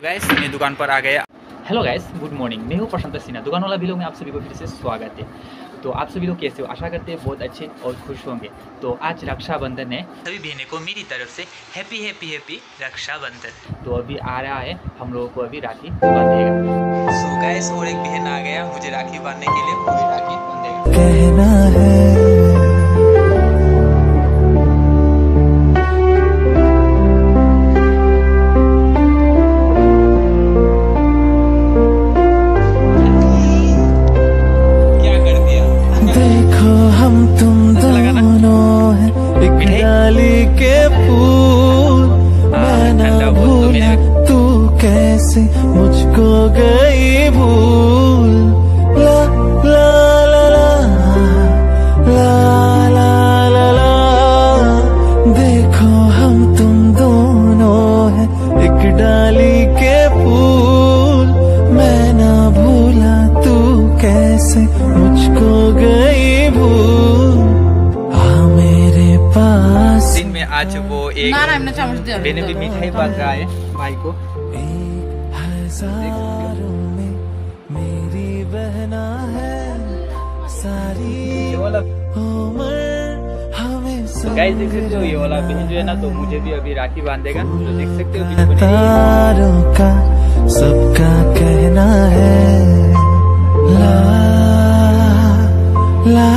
Guys मैं दुकान पर आ गया। Hello guys, good morning. मैं हूँ प्रशांत सिन्हा, दुकान वाला वीडियो में आप सभी को फिर से स्वागत है। तो आप सभी लोग कैसे हो? आशा करते हैं बहुत अच्छे और खुश होंगे। तो आज रक्षाबंधन है, सभी बहनों को मेरी तरफ से हैप्पी हैप्पी हैप्पी रक्षाबंधन। तो अभी आ रहा है, हम लोगों को अभी राखी बांधेगा। सो गाइस और एक बहन आ गया मुझे राखी बांधने के लिए, मुझे राखी बांधेगा। कहना है मुझको गई भूल। ला ला ला ला ला ला ला ला। देखो हम तुम दोनों हैं एक डाली के फूल। मैं ना भूला तू कैसे मुझको गई भूल। आ मेरे पास। दिन में आज वो एक मैंने भी मिठाई बांध रहा है भाई को। हजारों में मेरी बहना है सारी उम्र हमें। गाइस देख सकते हो ये वाला बहन जो है ना, तो मुझे भी अभी राखी बांधेगा। तो देख सकते हो तारों का सबका कहना है ला ला